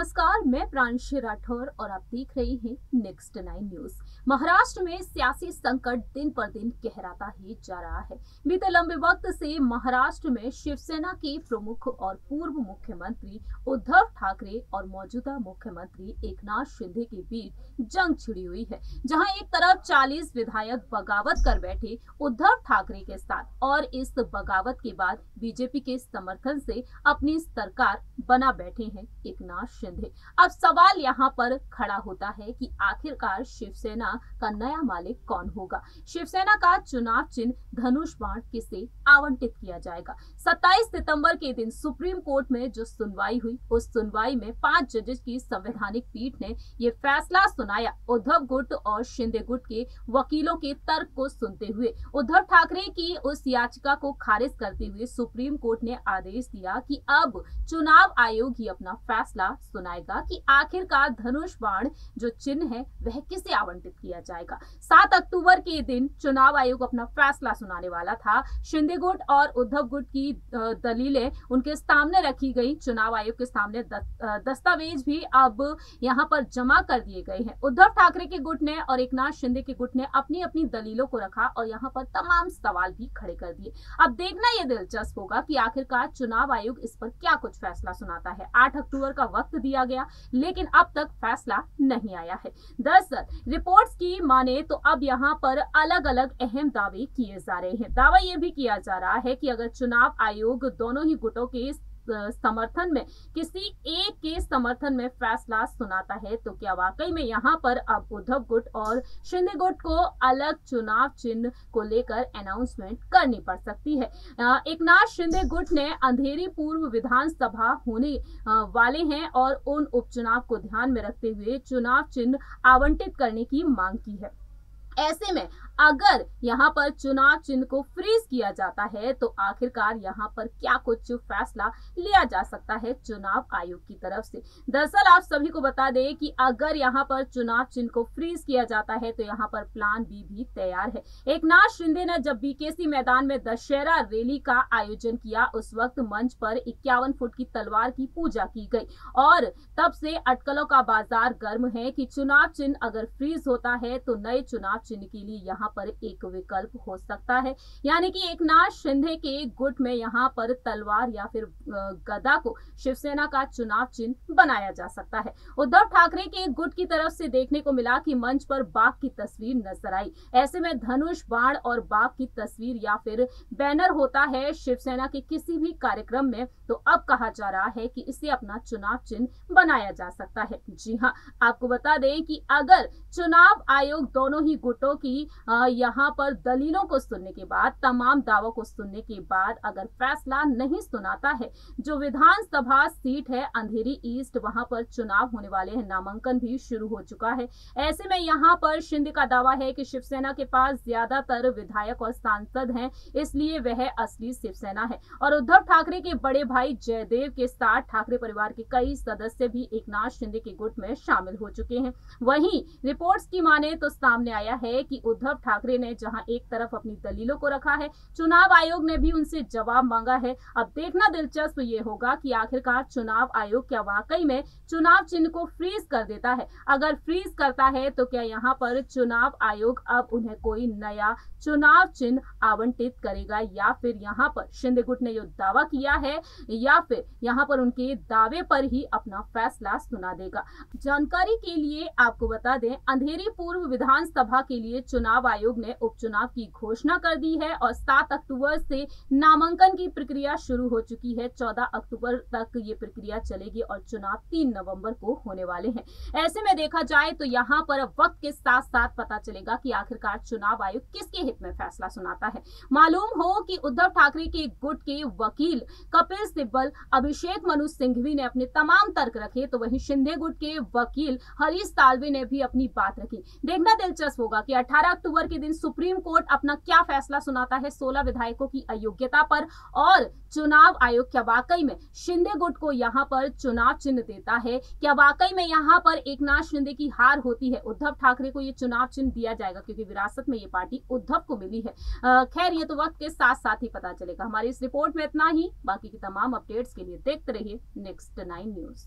नमस्कार, मैं प्रांशी राठौर और आप देख रहे हैं नेक्स्ट 9 न्यूज। महाराष्ट्र में सियासी संकट दिन पर दिन गहराता ही जा रहा है। बीते लंबे वक्त से महाराष्ट्र में शिवसेना के प्रमुख और पूर्व मुख्यमंत्री उद्धव ठाकरे और मौजूदा मुख्यमंत्री एकनाथ शिंदे के बीच जंग छिड़ी हुई है, जहां एक तरफ 40 विधायक बगावत कर बैठे उद्धव ठाकरे के साथ और इस बगावत के बाद बीजेपी के समर्थन से अपनी सरकार बना बैठे हैं एकनाथ शिंदे। अब सवाल यहाँ पर खड़ा होता है कि आखिरकार शिवसेना का नया मालिक कौन होगा। शिवसेना का चुनाव चिन्ह धनुष बाण किसे आवंटित किया जाएगा। 27 सितंबर के दिन सुप्रीम कोर्ट में जो सुनवाई हुई, उस सुनवाई में 5 जजेस की संवैधानिक पीठ ने ये फैसला सुनाया। उद्धव गुट और शिंदे गुट के वकीलों के तर्क को सुनते हुए उद्धव ठाकरे की उस याचिका को खारिज करते हुए सुप्रीम कोर्ट ने आदेश दिया कि अब चुनाव आयोग ही अपना फैसला सुनाएगा कि आखिरकार धनुष बाण जो चिन्ह है वह किसे आवंटित किया जाएगा। 7 अक्टूबर के दिन चुनाव आयोग अपना फैसला सुनाने वाला था। शिंदे गुट और उद्धव गुट की दलीलें उनके सामने रखी गई। चुनाव आयोग के सामने दस्तावेज भी अब यहाँ पर जमा कर दिए गए हैं। उद्धव ठाकरे के गुट ने और एकनाथ शिंदे के गुट ने अपनी अपनी दलीलों को रखा और यहाँ पर तमाम सवाल भी खड़े कर दिए। अब देखना यह दिलचस्प होगा कि आखिरकार चुनाव आयोग इस पर क्या कुछ फैसला सुनाता है। 8 अक्टूबर का वक्त दिया गया, लेकिन अब तक फैसला नहीं आया है। दरअसल रिपोर्ट्स की माने तो अब यहाँ पर अलग अलग अहम दावे किए जा रहे हैं। दावा यह भी किया जा रहा है कि अगर चुनाव आयोग दोनों ही गुटों के समर्थन में किसी एक के समर्थन में फैसला सुनाता है तो क्या वाकई में यहाँ पर अब उद्धव गुट और शिंदे गुट को अलग चुनाव चिन्ह को लेकर अनाउंसमेंट करनी पड़ सकती है। एकनाथ शिंदे गुट ने अंधेरी पूर्व विधानसभा होने वाले हैं और उन उपचुनाव को ध्यान में रखते हुए चुनाव चिन्ह आवंटित करने की मांग की है। ऐसे में अगर यहाँ पर चुनाव चिन्ह को फ्रीज किया जाता है तो आखिरकार यहाँ पर क्या कुछ फैसला लिया जा सकता है चुनाव आयोग की तरफ से। दरअसल आप सभी को बता दें कि अगर यहाँ पर चुनाव चिन्ह को फ्रीज किया जाता है तो यहाँ पर प्लान बी भी तैयार है। एकनाथ शिंदे ने जब बीकेसी मैदान में दशहरा रैली का आयोजन किया, उस वक्त मंच पर 51 फुट की तलवार की पूजा की गई और तब से अटकलों का बाजार गर्म है कि चुनाव चिन्ह अगर फ्रीज होता है तो नए चुनाव चिन्ह के लिए यहाँ पर एक विकल्प हो सकता है, यानी कि एकनाथ शिंदे के गुट में यहाँ पर तलवार या फिर गदा को शिवसेना का चुनाव चिन्ह बनाया जा सकता है। उद्धव ठाकरे के गुट की तरफ से देखने को मिला कि मंच पर बाघ की तस्वीर नजर आई। ऐसे में धनुष बाण और बाघ की तस्वीर या फिर बैनर होता है शिवसेना के किसी भी कार्यक्रम में तो अब कहा जा रहा है कि इसे अपना चुनाव चिन्ह बनाया जा सकता है। जी हाँ, आपको बता दें कि अगर चुनाव आयोग दोनों ही गुटों की यहाँ पर दलीलों को सुनने के बाद, तमाम दावों को सुनने के बाद अगर फैसला नहीं सुनाता है, जो विधानसभा सीट है अंधेरी ईस्ट, वहां पर चुनाव होने वाले हैं, नामांकन भी शुरू हो चुका है। ऐसे में यहाँ पर शिंदे का दावा है कि शिवसेना के पास ज्यादातर विधायक और सांसद हैं, इसलिए वह असली शिवसेना है। और उद्धव ठाकरे के बड़े भाई जयदेव के साथ ठाकरे परिवार के कई सदस्य भी एकनाथ शिंदे के गुट में शामिल हो चुके हैं। वहीं रिपोर्ट्स की माने तो सामने आया है कि उद्धव ठाकरे ने जहां एक तरफ अपनी दलीलों को रखा है, चुनाव आयोग ने भी उनसे जवाब मांगा है। अब देखना दिलचस्प ये होगा कि आखिरकार चुनाव आयोग क्या वाकई में चुनाव चिन्ह को फ्रीज कर देता है। अगर फ्रीज करता है तो क्या यहाँ पर चुनाव आयोग अब उन्हें कोई नया चुनाव चिन्ह आवंटित करेगा या फिर यहाँ पर शिंदे गुट ने जो दावा किया है या फिर यहाँ पर उनके दावे पर ही अपना फैसला सुना देगा। जानकारी के लिए आपको बता दें, अंधेरी पूर्व विधानसभा के लिए चुनाव आयोग ने उपचुनाव की घोषणा कर दी है और 7 अक्टूबर से नामांकन की प्रक्रिया शुरू हो चुकी है। 14 अक्टूबर तक ये प्रक्रिया चलेगी और चुनाव 3 नवंबर को होने वाले हैं। ऐसे में देखा जाए तो यहाँ पर वक्त के साथ साथ पता चलेगा कि आखिरकार चुनाव आयोग किसके हित में फैसला सुनाता है। मालूम हो कि उद्धव ठाकरे के गुट के वकील कपिल सिब्बल, अभिषेक मनु सिंघवी ने अपने तमाम तर्क रखे, तो वहीं शिंदे गुट के वकील हरीश साल्वे ने भी अपनी बात रखी। देखना दिलचस्प होगा कि 18 अक्टूबर के दिन सुप्रीम कोर्ट अपना क्या फैसला सुनाता है 16 विधायकों की अयोग्यता पर और चुनाव आयोग क्या वाकई में शिंदे गुट को यहाँ पर चुनाव चिन्ह देता है। क्या वाकई में यहाँ पर एकनाथ शिंदे की हार होती है, उद्धव ठाकरे को ये चुनाव चिन्ह दिया जाएगा क्योंकि विरासत में ये पार्टी उद्धव को मिली है। खैर ये तो वक्त के साथ साथ ही पता चलेगा। हमारी इस रिपोर्ट में इतना ही। बाकी की तमाम अपडेट्स के लिए देखते रहिए नेक्स्ट 9 न्यूज।